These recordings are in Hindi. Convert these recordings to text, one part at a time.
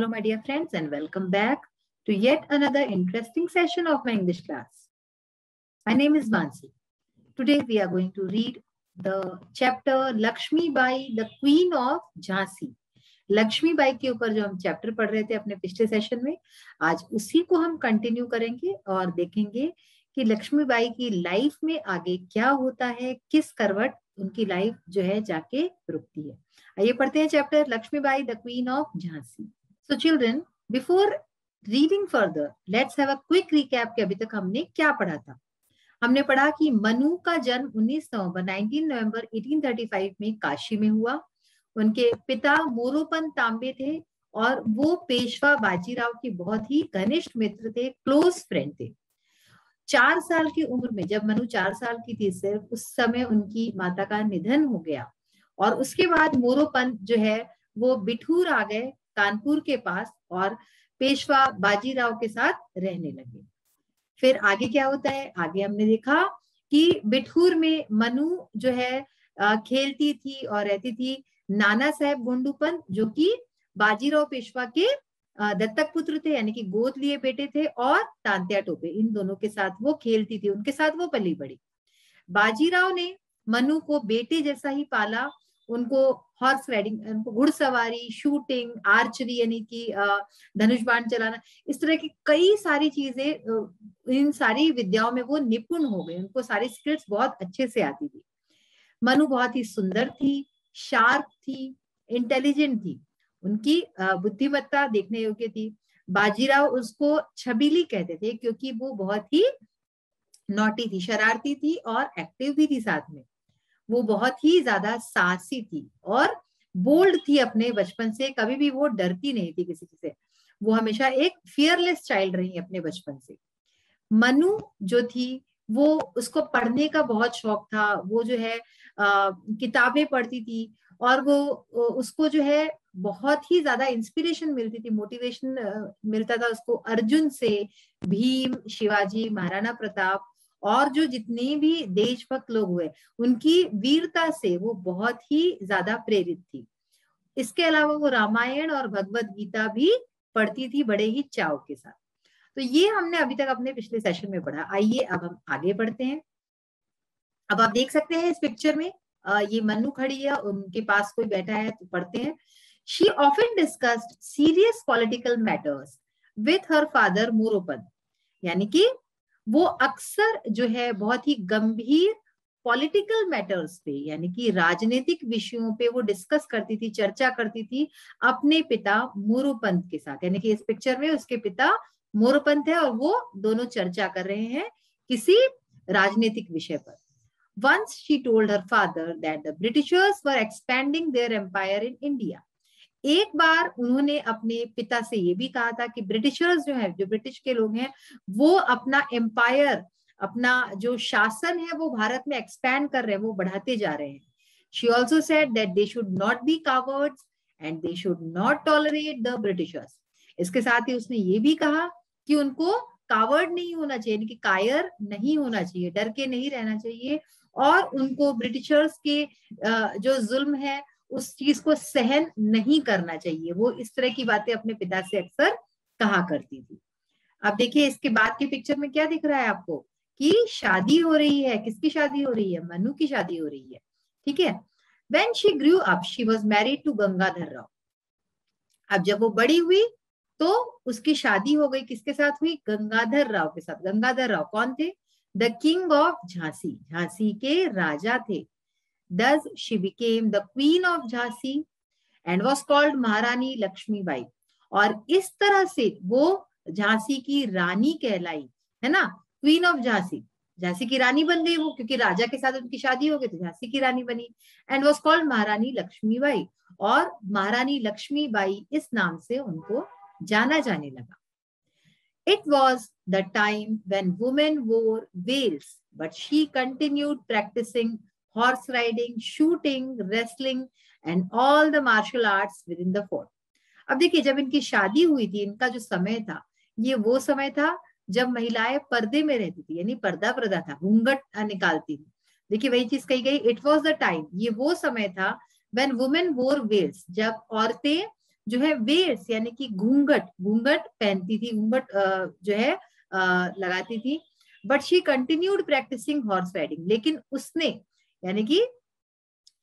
Hello, my dear friends, and welcome back to yet another interesting session of my English class. My name is Mansi. Today we are going to read the chapter Lakshmi Bai, the Queen of Jhansi. Lakshmi Bai के ऊपर जो हम चैप्टर पढ़ रहे थे अपने पिछले सेशन में, आज उसी को हम कंटिन्यू करेंगे और देखेंगे कि लक्ष्मी बाई की लाइफ में आगे क्या होता है, किस करवट उनकी लाइफ जो है जाके रुकती है। आइए पढ़ते हैं chapter Lakshmi Bai the queen of Jhansi. So children, before reading further, let's have a quick recap कि अभी तक हमने क्या पढ़ा था। हमने पढ़ा कि मनु का जन्म 19 नवंबर 1835 में काशी में हुआ। उनके पिता मोरोपंत तांबे थे और वो पेशवा बाजीराव की बहुत ही घनिष्ठ मित्र थे, क्लोज फ्रेंड थे। 4 साल की उम्र में, जब मनु 4 साल की थी सिर्फ, उस समय उनकी माता का निधन हो गया और उसके बाद मोरोपंत जो है वो बिठूर आ गए कानपुर के पास और पेशवा बाजीराव के साथ रहने लगे। फिर आगे क्या होता है, आगे हमने देखा कि बिठूर में मनु जो है खेलती थी और रहती थी नाना साहेब गुंडूपंत, जो कि बाजीराव पेशवा के दत्तक पुत्र थे, यानी कि गोद लिए बेटे थे, और तांत्या टोपे, इन दोनों के साथ वो खेलती थी, उनके साथ वो पली बड़ी। बाजीराव ने मनु को बेटे जैसा ही पाला, उनको हॉर्स राइडिंग, उनको घुड़सवारी, शूटिंग, आर्चरी यानी कि धनुष बाण चलाना, इस तरह की कई सारी चीजें, इन सारी विद्याओं में वो निपुण हो गए, उनको सारी स्किल्स बहुत अच्छे से आती थी। मनु बहुत ही सुंदर थी, शार्प थी, इंटेलिजेंट थी, उनकी बुद्धिमत्ता देखने योग्य थी। बाजीराव उसको छबीली कहते थे क्योंकि वो बहुत ही नॉटी थी, शरारती थी और एक्टिव भी थी साथ में। वो बहुत ही ज्यादा साहसी थी और बोल्ड थी अपने बचपन से, कभी भी वो डरती नहीं थी किसी से, वो हमेशा एक फियरलेस चाइल्ड रही अपने बचपन से। मनु जो थी वो, उसको पढ़ने का बहुत शौक था, वो जो है किताबें पढ़ती थी और वो उसको जो है बहुत ही ज्यादा इंस्पिरेशन मिलती थी, मोटिवेशन मिलता था उसको अर्जुन से, भीम, शिवाजी, महाराणा प्रताप और जो जितने भी देशभक्त लोग हुए उनकी वीरता से वो बहुत ही ज्यादा प्रेरित थी। इसके अलावा वो रामायण और भगवत गीता भी पढ़ती थी बड़े ही चाव के साथ। तो ये हमने अभी तक अपने पिछले सेशन में पढ़ा। आइए अब हम आगे बढ़ते हैं। अब आप देख सकते हैं इस पिक्चर में ये मनु खड़ी है, उनके पास कोई बैठा है, तो पढ़ते हैं। She often discussed serious political matters with her father Moropant, यानी कि वो अक्सर जो है बहुत ही गंभीर पॉलिटिकल मैटर्स पे, यानी कि राजनीतिक विषयों पे वो डिस्कस करती थी, चर्चा करती थी अपने पिता मोरोपंत के साथ। यानी कि इस पिक्चर में उसके पिता मोरोपंत है और वो दोनों चर्चा कर रहे हैं किसी राजनीतिक विषय पर। Once she told her father that the Britishers were expanding their empire in India. एक बार उन्होंने अपने पिता से ये भी कहा था कि ब्रिटिशर्स जो है, जो ब्रिटिश के लोग हैं, वो अपना एम्पायर, अपना जो शासन है वो भारत में एक्सपैंड कर रहे हैं, वो बढ़ाते जा रहे हैं। She also said that they should not be cowards and they should not tolerate the Britishers. इसके साथ ही उसने ये भी कहा कि उनको कावर्ड नहीं होना चाहिए, यानी कि कायर नहीं होना चाहिए, डर के नहीं रहना चाहिए, और उनको ब्रिटिशर्स के जो जुल्म है उस चीज को सहन नहीं करना चाहिए। वो इस तरह की बातें अपने पिता से अक्सर कहा करती थी। अब देखिए इसके बाद के पिक्चर में क्या दिख रहा है आपको, कि शादी हो रही है। किसकी शादी हो रही है? मनु की शादी हो रही है, ठीक है। When she grew up, she was married to Gangadhar Rao. अब जब वो बड़ी हुई तो उसकी शादी हो गई, किसके साथ हुई? गंगाधर राव के साथ। गंगाधर राव कौन थे? The king of Jhansi, Jhansi के राजा थे। Thus she became the queen of Jhansi and was called महारानी लक्ष्मीबाई। और इस तरह से वो झांसी की रानी कहलाई, है ना, क्वीन ऑफ झांसी। झांसी की रानी बन गई वो, क्योंकि राजा के साथ उनकी शादी हो गई तो झांसी की रानी बनी। एंड वाज कॉल्ड महारानी लक्ष्मीबाई, और महारानी लक्ष्मीबाई इस नाम से उनको जाना जाने लगा। It was the time when women wore veils, but she continued practicing horse riding, shooting, wrestling, and all the martial arts within the fort. अब देखिए जब इनकी शादी हुई थी, इनका जो समय था, ये वो समय था जब महिलाएं पर्दे में रहती थी, यानी पर्दा प्रदा था, घूंघट निकालती थी। देखिए वही चीज कही गई, इट वॉज द टाइम, ये वो समय था, when women wore veils, जब औरतें जो है वेयर्स यानी कि घूंघट घूंघट पहनती थी, घूंघट जो है लगाती थी। But she continued practising horse riding, लेकिन उसने यानी कि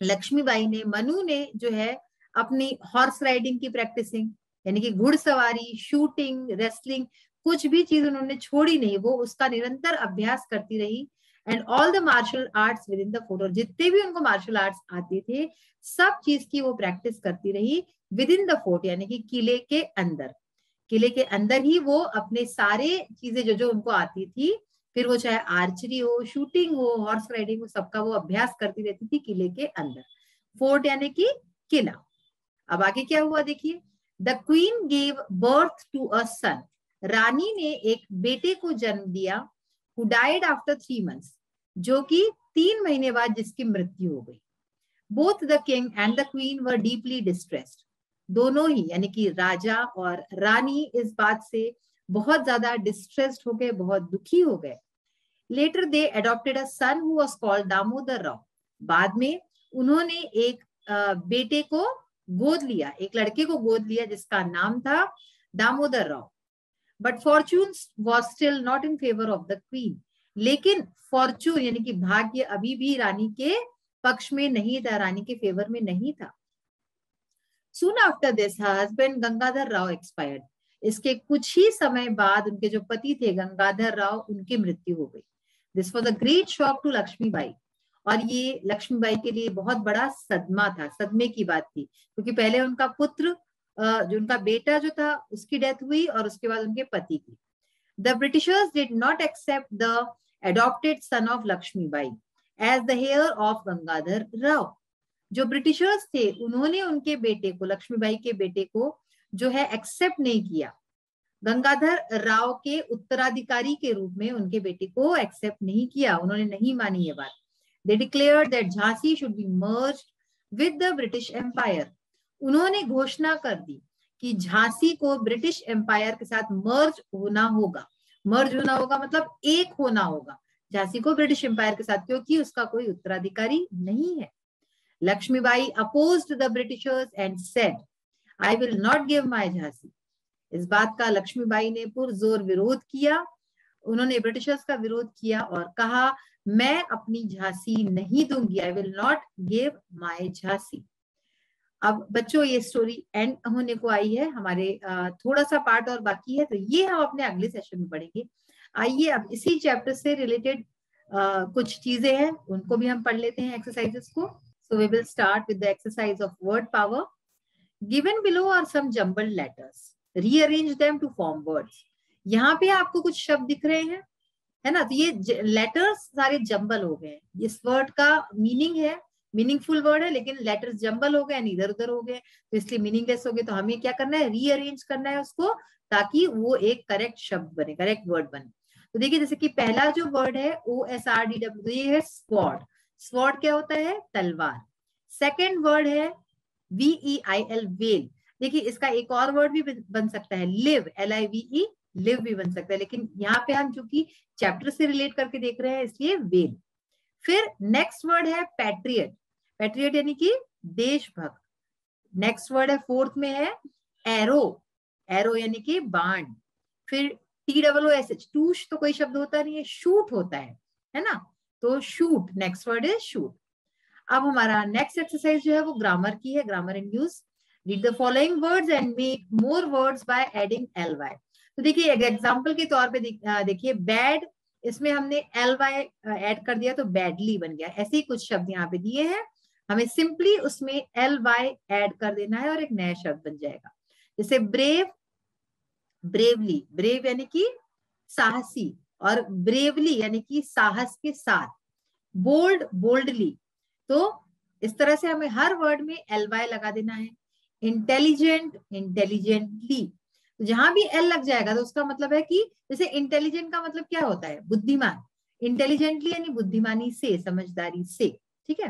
लक्ष्मीबाई ने, मनु ने जो है अपनी हॉर्स राइडिंग की प्रैक्टिसिंग यानी कि घुड़सवारी, शूटिंग, रेसलिंग, कुछ भी चीज उन्होंने छोड़ी नहीं, वो उसका निरंतर अभ्यास करती रही। And all the martial arts within the fort, और जितने भी उनको मार्शल आर्ट्स आते थे सब चीज की वो प्रैक्टिस करती रही विद इन द फोर्ट यानी कि किले के अंदर। किले के अंदर ही वो अपने सारे चीजें जो जो उनको आती थी, फिर वो चाहे आर्चरी हो, शूटिंग हो, हॉर्स राइडिंग हो, सबका वो अभ्यास करती रहती थी किले के अंदर। फोर्ट यानी कि किला। अब आगे क्या हुआ देखिए, the queen gave birth to a son, रानी ने एक बेटे को जन्म दिया, हु डाइड आफ्टर 3 months, जो कि 3 महीने बाद जिसकी मृत्यु हो गई। Both the king and the queen were deeply distressed, दोनों ही यानी कि राजा और रानी इस बात से बहुत ज्यादा डिस्ट्रेस्ड हो गए, बहुत दुखी हो गए। Later they adopted a son who was called Damodar Rao, बाद में उन्होंने एक बेटे को गोद लिया, एक लड़के को गोद लिया जिसका नाम था Damodar Rao. But Fortune was still not in favour of the queen, लेकिन फॉर्च्यून यानी कि भाग्य अभी भी रानी के पक्ष में नहीं था, रानी के फेवर में नहीं था। Soon after this, her husband Gangadhar Rao expired. इसके कुछ ही समय बाद उनके जो पति थे गंगाधर राव, उनकी मृत्यु हो गई। This was a great shock to Lakshmibai, और ये लक्ष्मीबाई के लिए बहुत बड़ा सदमा था, सदमे की बात थी, क्योंकि पहले उनका पुत्र जो उनका बेटा जो था उसकी डेथ हुई और उसके बाद उनके पति की। The Britishers did not accept the adopted son of Lakshmibai as the heir of Gangadhar Rao. जो ब्रिटिशर्स थे उन्होंने उनके बेटे को, लक्ष्मीबाई के बेटे को जो है एक्सेप्ट नहीं किया, गंगाधर राव के उत्तराधिकारी के रूप में उनके बेटे को एक्सेप्ट नहीं किया, उन्होंने नहीं मानी ये बात। They declared that Jhansi should be merged with the British empire, उन्होंने घोषणा कर दी कि झांसी को ब्रिटिश एम्पायर के साथ मर्ज होना होगा। मर्ज होना होगा मतलब एक होना होगा झांसी को ब्रिटिश एम्पायर के साथ, क्योंकि उसका कोई उत्तराधिकारी नहीं है। Lakshmibai opposed the Britishers and said, I will not give my Jhansi. इस बात का लक्ष्मीबाई ने पुरजोर विरोध किया, उन्होंने ब्रिटिशर्स का विरोध किया और कहा मैं अपनी झांसी नहीं दूंगी, I will not give my Jhansi. अब बच्चों ये स्टोरी एंड होने को आई है, हमारे थोड़ा सा पार्ट और बाकी है, तो ये हम अपने अगले सेशन में पढ़ेंगे। आइए अब इसी चैप्टर से रिलेटेड कुछ चीजें हैं उनको भी हम पढ़ लेते हैं, एक्सरसाइजेस को। So we will start with the exercise of word power. Given below are some jumbled letters. Rearrange them to form words. यहाँ पे आपको कुछ शब्द दिख रहे हैं, है ना, तो ये लेटर्स सारे जंबल हो गए। इस वर्ड का मीनिंग है, मीनिंगफुल वर्ड है, लेकिन लेटर्स जंबल हो गए, इधर उधर हो गए, तो इसलिए मीनिंगलेस हो गए। तो हमें क्या करना है, रीअरेंज करना है उसको, ताकि वो एक करेक्ट शब्द बने, करेक्ट वर्ड बने। तो देखिए जैसे कि पहला जो वर्ड है OSRDW, तो ये है स्वॉर्ड। स्वॉर्ड क्या होता है, तलवार। सेकेंड वर्ड है VEIL, वेल। देखिए इसका एक और वर्ड भी बन सकता है, लिव, LIVE, लिव भी बन सकता है, लेकिन यहाँ पे हम चूंकि चैप्टर से रिलेट करके देख रहे हैं इसलिए वेल। फिर नेक्स्ट वर्ड है पैट्रियट, पैट्रियट यानी कि देशभक्त। नेक्स्ट वर्ड है फोर्थ में है एरो, एरो यानी कि बाण। फिर TOOSH, टूश तो कोई शब्द होता नहीं है, शूट होता है ना, तो शूट, नेक्स्ट वर्ड है शूट। अब हमारा नेक्स्ट एक्सरसाइज जो है वो ग्रामर की है, grammar in use. Read the following words and make more words by adding LY। तो देखिए एग्जांपल के तौर पे देखिए बैड, इसमें हमने LY ऐड कर दिया तो बैडली बन गया। ऐसे ही कुछ शब्द यहाँ पे दिए हैं, हमें सिंपली उसमें LY ऐड कर देना है और एक नया शब्द बन जाएगा। जैसे ब्रेव, ब्रेवली, ब्रेव यानी कि साहसी, और ब्रेवली यानी कि साहस के साथ। Bold, boldly. तो इस तरह से हमें हर वर्ड में LY लगा देना है। इंटेलिजेंट, इंटेलिजेंटली, तो जहां भी L लग जाएगा तो उसका मतलब है कि जैसे इंटेलिजेंट का मतलब क्या होता है, बुद्धिमान, इंटेलिजेंटली यानी बुद्धिमानी से, समझदारी से, ठीक है।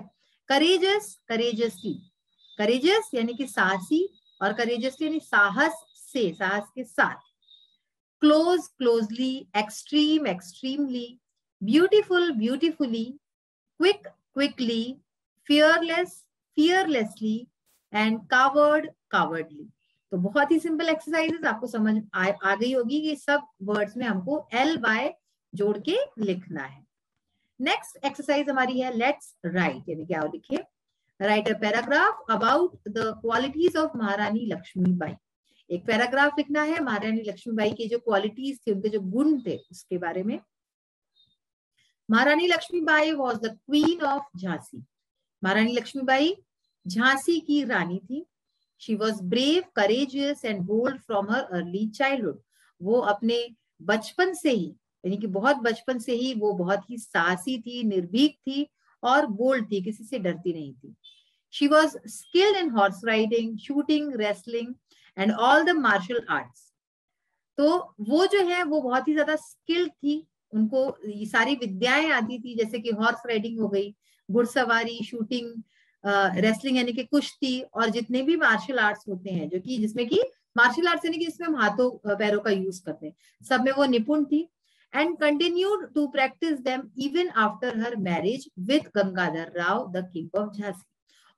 करेजस, करेजसली, करेजस यानी कि साहसी, और करेजसली यानी साहस से, साहस के साथ। Close, closely, extreme, extremely, beautiful, beautifully, quick, quickly, fearless, fearlessly, and coward, cowardly। तो बहुत ही सिंपल एक्सरसाइजेस, आपको समझ आ गई होगी कि सब वर्ड्स में हमको LY जोड़ के लिखना है। नेक्स्ट एक्सरसाइज हमारी है लेट्स राइट, यानी क्या लिखे, right a paragraph about the qualities of महारानी लक्ष्मीबाई। एक पैराग्राफ लिखना है महारानी लक्ष्मीबाई की जो क्वालिटीज थी, उनके जो गुण थे उसके बारे में। Maharani Lakshmibai was the queen of Jhansi. Maharani Lakshmibai Jhansi की रानी थी। She was brave, courageous and bold from her early childhood. वो अपने बचपन से ही, यानी कि बहुत बचपन से ही वो बहुत ही साहसी थी, निर्भीक थी और बोल्ड थी, किसी से डरती नहीं थी। She was skilled in horse riding, shooting, wrestling and all the martial arts. तो वो जो है वो बहुत ही ज्यादा स्किल्ड थी, उनको ये सारी विद्याएं आती थी, जैसे कि हॉर्स राइडिंग हो गई, घुड़सवारी, शूटिंग, रेसलिंग यानी कि कुश्ती, और जितने भी मार्शल आर्ट्स होते हैं, जो कि जिसमें कि मार्शल आर्ट्स यानी कि इसमें हम हाथों पैरों का यूज करते हैं, सब में वो निपुण थी। And continued to practise them even after her marriage with Gangadhar Rao the king of Jhansi.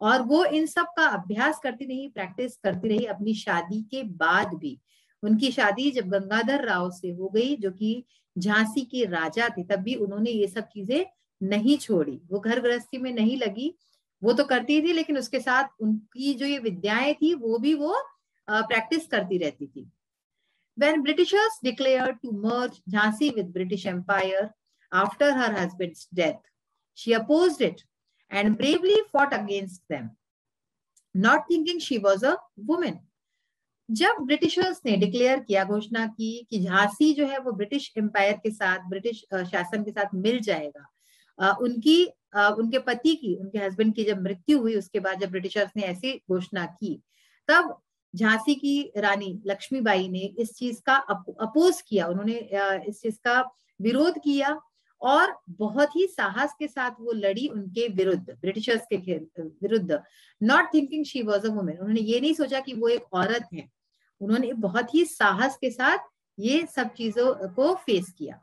और वो इन सब का अभ्यास करती रही, प्रैक्टिस करती रही अपनी शादी के बाद भी। उनकी शादी जब गंगाधर राव से हो गई, जो कि झांसी के राजा थे, तब भी उन्होंने ये सब चीजें नहीं छोड़ी, वो घर गृहस्थी में नहीं लगी, वो तो करती थी, लेकिन उसके साथ उनकी जो ये विद्याएं थी वो भी वो प्रैक्टिस करती रहती थी। When Britishers declared to merge Jhansi with British Empire after her husband's death, she opposed it and bravely fought against them, not thinking she was a woman. जब ब्रिटिशर्स ने डिक्लेयर किया, घोषणा की कि झांसी जो है वो ब्रिटिश एम्पायर के साथ, ब्रिटिश शासन के साथ मिल जाएगा, उनके पति की, उनके हस्बैंड की जब मृत्यु हुई, उसके बाद जब ब्रिटिशर्स ने ऐसी घोषणा की, तब झांसी की रानी लक्ष्मीबाई ने इस चीज का अपोज किया, उन्होंने इस चीज का विरोध किया और बहुत ही साहस के साथ वो लड़ी उनके विरुद्ध, ब्रिटिशर्स के विरुद्ध। Not thinking she was a women, उन्होंने ये नहीं सोचा कि वो एक औरत है, उन्होंने बहुत ही साहस के साथ ये सब चीजों को फेस किया।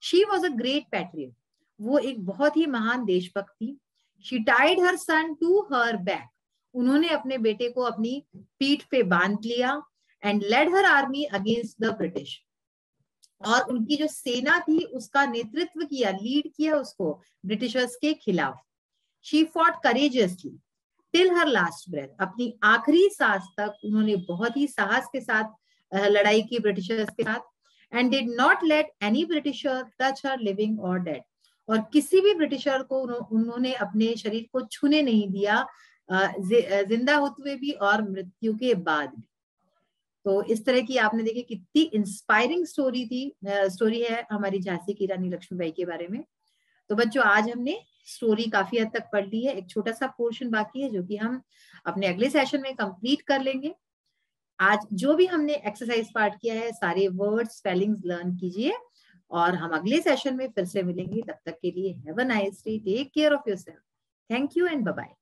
She was a great patriot, वो एक बहुत ही महान देशभक्त थी। She tied her son to her back, उन्होंने अपने बेटे को अपनी पीठ पे बांध लिया। And led her army against the British, और उनकी जो सेना थी उसका नेतृत्व किया, लीड किया उसको ब्रिटिशर्स के खिलाफ। She fought courageously till her last breath, अपनी आखिरी सांस तक उन्होंने बहुत ही साहस के साथ लड़ाई की ब्रिटिशर्स के साथ। And did not let any britisher touch her living और डेड, और किसी भी ब्रिटिशर को उन्होंने अपने शरीर को छूने नहीं दिया, जिंदा होते हुए भी और मृत्यु के बाद भी। तो इस तरह की आपने देखी कितनी इंस्पायरिंग स्टोरी है हमारी झांसी की रानी लक्ष्मीबाई के बारे में। तो बच्चों, आज हमने स्टोरी काफी हद तक पढ़ ली है, एक छोटा सा पोर्शन बाकी है जो कि हम अपने अगले सेशन में कंप्लीट कर लेंगे। आज जो भी हमने एक्सरसाइज पार्ट किया है, सारे वर्ड्स, स्पेलिंग्स लर्न कीजिए और हम अगले सेशन में फिर से मिलेंगे। तब तक के लिए have a nice day, take care of yourself, thank you and bye bye.